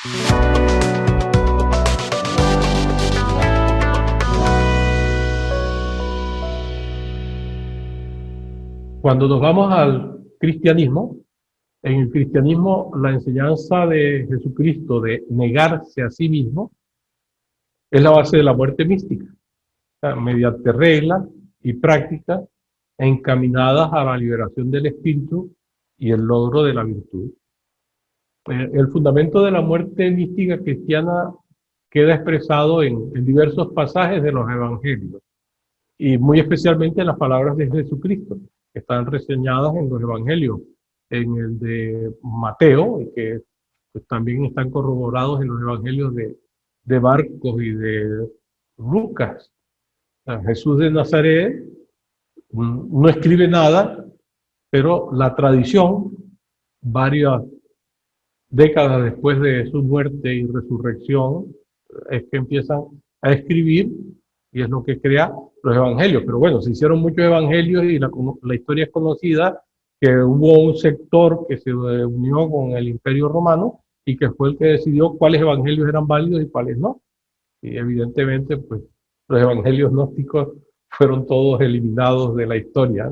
Cuando nos vamos al cristianismo, en el cristianismo la enseñanza de Jesucristo de negarse a sí mismo es la base de la muerte mística, o sea, mediante reglas y prácticas encaminadas a la liberación del espíritu y el logro de la virtud. El fundamento de la muerte mística cristiana queda expresado en diversos pasajes de los evangelios y muy especialmente en las palabras de Jesucristo, que están reseñadas en los evangelios, en el de Mateo, y que pues, también están corroborados en los evangelios de Marcos y de Lucas. O sea, Jesús de Nazaret no escribe nada, pero la tradición, varias décadas después de su muerte y resurrección, es que empiezan a escribir y es lo que crea los evangelios. Pero bueno, se hicieron muchos evangelios y la historia es conocida, que hubo un sector que se unió con el Imperio Romano y que fue el que decidió cuáles evangelios eran válidos y cuáles no. Y evidentemente, pues, los evangelios gnósticos fueron todos eliminados de la historia,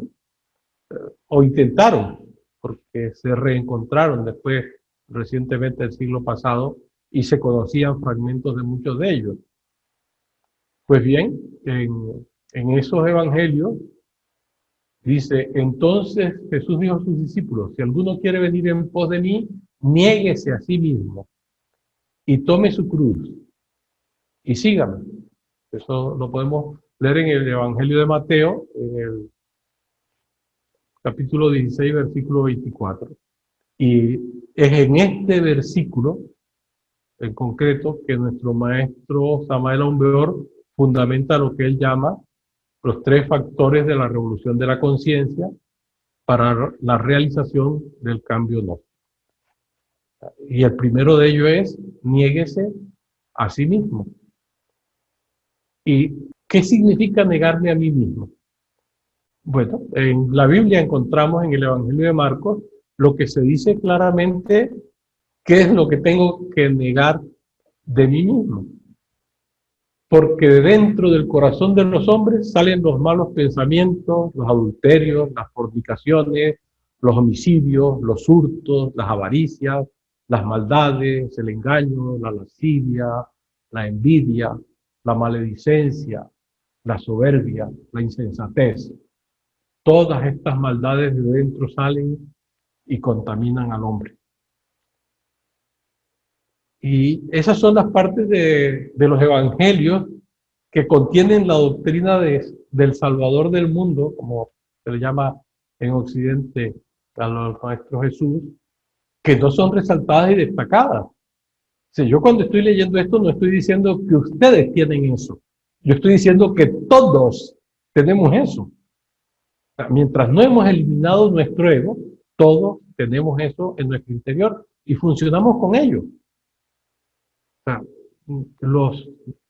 o intentaron, porque se reencontraron después, recientemente el siglo pasado, y se conocían fragmentos de muchos de ellos. Pues bien, en esos evangelios dice, entonces Jesús dijo a sus discípulos, si alguno quiere venir en pos de mí, niéguese a sí mismo y tome su cruz y sígame. Eso lo podemos leer en el Evangelio de Mateo, en el capítulo 16, versículo 24. Y es en este versículo, en concreto, que nuestro maestro Samael Aumbeor fundamenta lo que él llama los 3 factores de la revolución de la conciencia para la realización del cambio gnóstico. Y el primero de ellos es, niéguese a sí mismo. ¿Y qué significa negarme a mí mismo? Bueno, en la Biblia encontramos en el Evangelio de Marcos lo que se dice claramente qué es lo que tengo que negar de mí mismo. Porque de dentro del corazón de los hombres salen los malos pensamientos, los adulterios, las fornicaciones, los homicidios, los hurtos, las avaricias, las maldades, el engaño, la lascivia, la envidia, la maledicencia, la soberbia, la insensatez. Todas estas maldades de dentro salen y contaminan al hombre. Y esas son las partes de los evangelios que contienen la doctrina del Salvador del mundo, como se le llama en Occidente a los maestros Jesús, que no son resaltadas y destacadas. O sea, yo cuando estoy leyendo esto no estoy diciendo que ustedes tienen eso. Yo estoy diciendo que todos tenemos eso. O sea, mientras no hemos eliminado nuestro ego, todos tenemos eso en nuestro interior y funcionamos con ello. O sea,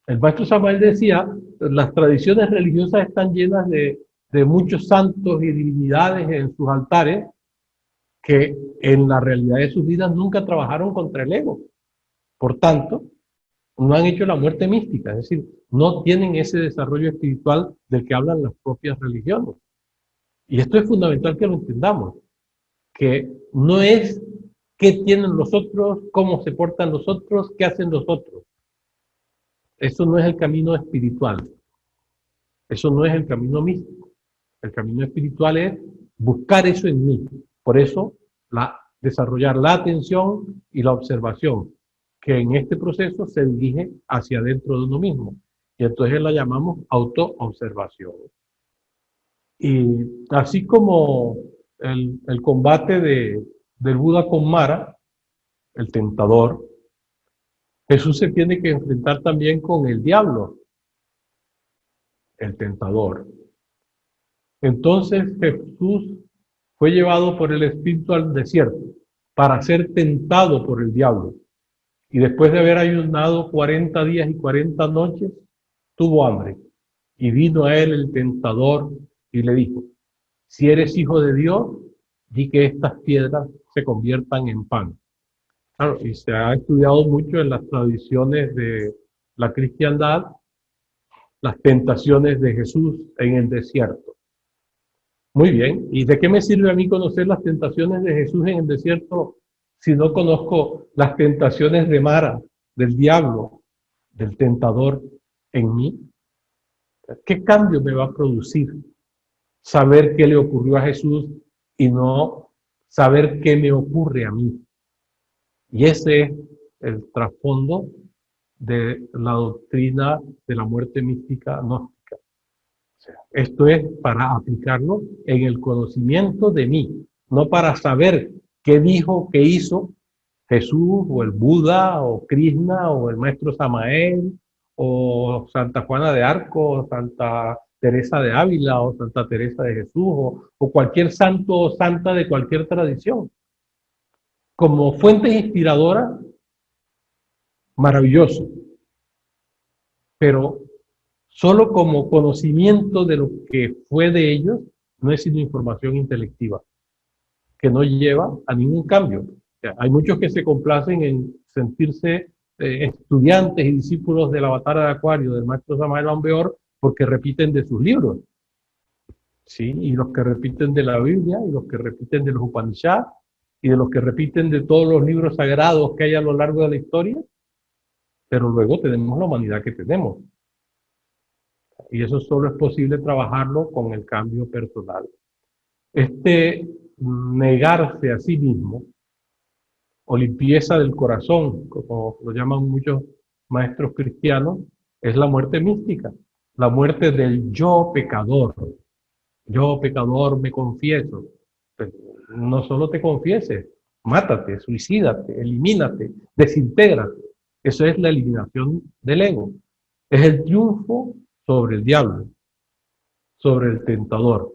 el maestro Samael decía, las tradiciones religiosas están llenas de muchos santos y divinidades en sus altares que en la realidad de sus vidas nunca trabajaron contra el ego. Por tanto, no han hecho la muerte mística, es decir, no tienen ese desarrollo espiritual del que hablan las propias religiones. Y esto es fundamental que lo entendamos, que no es qué tienen los otros, cómo se portan los otros, qué hacen los otros. Eso no es el camino espiritual. Eso no es el camino místico. El camino espiritual es buscar eso en mí. Por eso, desarrollar la atención y la observación, que en este proceso se dirige hacia adentro de uno mismo. Y entonces la llamamos autoobservación. Y así como el combate del Buda con Mara, el tentador, Jesús se tiene que enfrentar también con el diablo, el tentador. Entonces Jesús fue llevado por el Espíritu al desierto para ser tentado por el diablo. Y después de haber ayunado 40 días y 40 noches, tuvo hambre. Y vino a él el tentador y le dijo, si eres hijo de Dios, di que estas piedras se conviertan en pan. Claro, y se ha estudiado mucho en las tradiciones de la cristiandad las tentaciones de Jesús en el desierto. Muy bien, ¿y de qué me sirve a mí conocer las tentaciones de Jesús en el desierto si no conozco las tentaciones de Mara, del diablo, del tentador en mí? ¿Qué cambio me va a producir saber qué le ocurrió a Jesús y no saber qué me ocurre a mí? Y ese es el trasfondo de la doctrina de la muerte mística gnóstica. O sea, esto es para aplicarlo en el conocimiento de mí, no para saber qué dijo, qué hizo Jesús o el Buda o Krishna o el maestro Samael o Santa Juana de Arco o Santa Teresa de Ávila o Santa Teresa de Jesús o cualquier santo o santa de cualquier tradición. Como fuente inspiradora, maravilloso, pero solo como conocimiento de lo que fue de ellos, no es sino información intelectiva, que no lleva a ningún cambio. O sea, hay muchos que se complacen en sentirse estudiantes y discípulos del Avatar de Acuario, del maestro Samael Aumbeor, porque repiten de sus libros, ¿sí? Y los que repiten de la Biblia, y los que repiten de los Upanishads, y de los que repiten de todos los libros sagrados que hay a lo largo de la historia, pero luego tenemos la humanidad que tenemos. Y eso solo es posible trabajarlo con el cambio personal. Este negarse a sí mismo, o limpieza del corazón, como lo llaman muchos maestros cristianos, es la muerte mística, la muerte del yo pecador. Yo pecador me confieso. Pero no solo te confieses, mátate, suicídate, elimínate, desintégrate. Eso es la eliminación del ego. Es el triunfo sobre el diablo, sobre el tentador.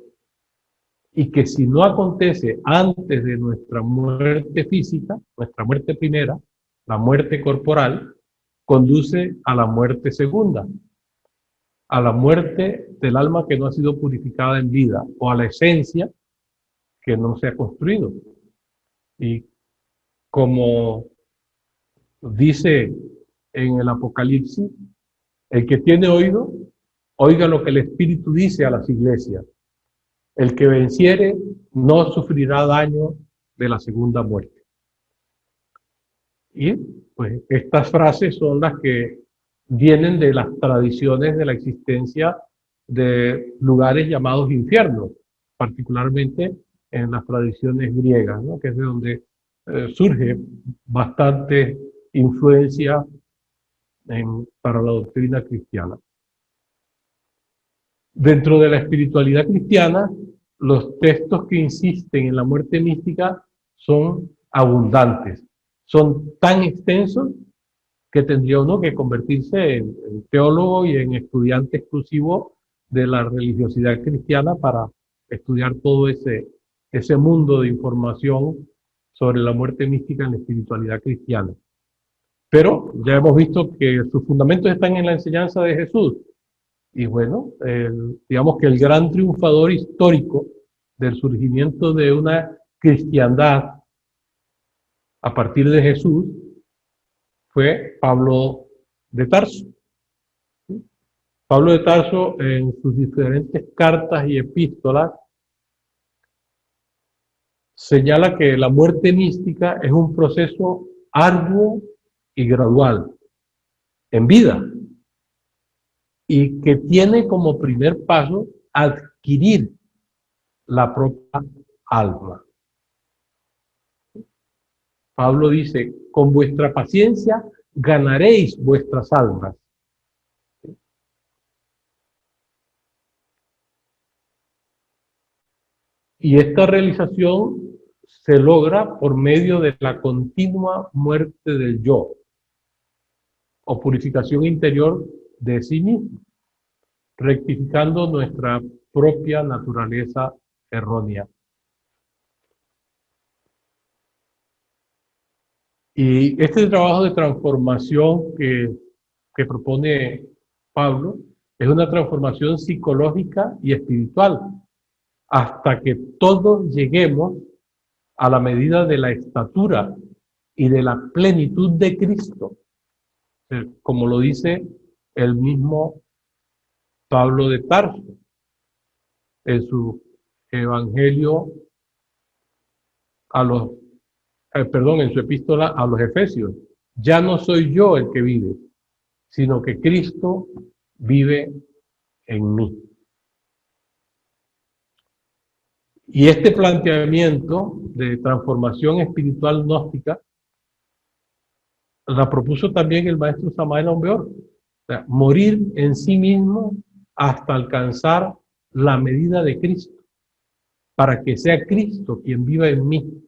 Y que si no acontece antes de nuestra muerte física, nuestra muerte primera, la muerte corporal, conduce a la muerte segunda, a la muerte del alma que no ha sido purificada en vida, o a la esencia que no se ha construido. Y como dice en el Apocalipsis, el que tiene oído, oiga lo que el Espíritu dice a las iglesias. El que venciere no sufrirá daño de la segunda muerte. Y pues estas frases son las que vienen de las tradiciones de la existencia de lugares llamados infiernos, particularmente en las tradiciones griegas, ¿no? Que es de donde surge bastante influencia para la doctrina cristiana. Dentro de la espiritualidad cristiana, los textos que insisten en la muerte mística son abundantes, son tan extensos que tendría uno que convertirse en teólogo y en estudiante exclusivo de la religiosidad cristiana para estudiar todo ese mundo de información sobre la muerte mística en la espiritualidad cristiana. Pero ya hemos visto que sus fundamentos están en la enseñanza de Jesús. Y bueno, digamos que el gran triunfador histórico del surgimiento de una cristiandad a partir de Jesús fue Pablo de Tarso. Pablo de Tarso, en sus diferentes cartas y epístolas, señala que la muerte mística es un proceso arduo y gradual en vida, y que tiene como primer paso adquirir la propia alma. Pablo dice, con vuestra paciencia ganaréis vuestras almas. Y esta realización se logra por medio de la continua muerte del yo, o purificación interior de sí mismo, rectificando nuestra propia naturaleza errónea. Y este trabajo de transformación que propone Pablo es una transformación psicológica y espiritual, hasta que todos lleguemos a la medida de la estatura y de la plenitud de Cristo, como lo dice el mismo Pablo de Tarso en su evangelio a los, en su epístola a los Efesios. Ya no soy yo el que vive, sino que Cristo vive en mí. Y este planteamiento de transformación espiritual gnóstica la propuso también el maestro Samael Aun Weor. O sea, morir en sí mismo hasta alcanzar la medida de Cristo, para que sea Cristo quien viva en mí.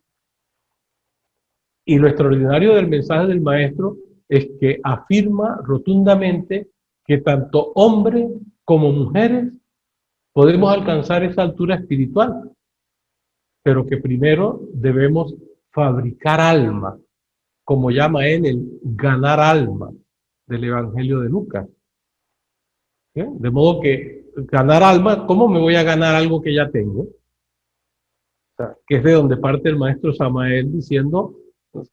Y lo extraordinario del mensaje del maestro es que afirma rotundamente que tanto hombres como mujeres podemos alcanzar esa altura espiritual, pero que primero debemos fabricar alma, como llama él el ganar alma del Evangelio de Lucas. ¿Sí? De modo que ganar alma, ¿cómo me voy a ganar algo que ya tengo? O sea, que es de donde parte el maestro Samael diciendo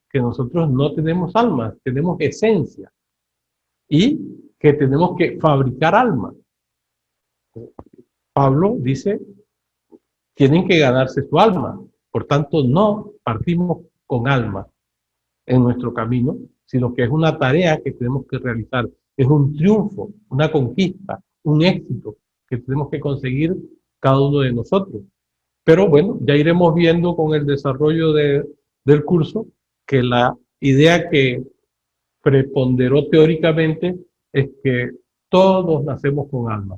que nosotros no tenemos alma, tenemos esencia y que tenemos que fabricar alma. Pablo dice, tienen que ganarse su alma, por tanto no partimos con alma en nuestro camino, sino que es una tarea que tenemos que realizar, es un triunfo, una conquista, un éxito que tenemos que conseguir cada uno de nosotros. Pero bueno, ya iremos viendo con el desarrollo del curso que la idea que preponderó teóricamente es que todos nacemos con alma.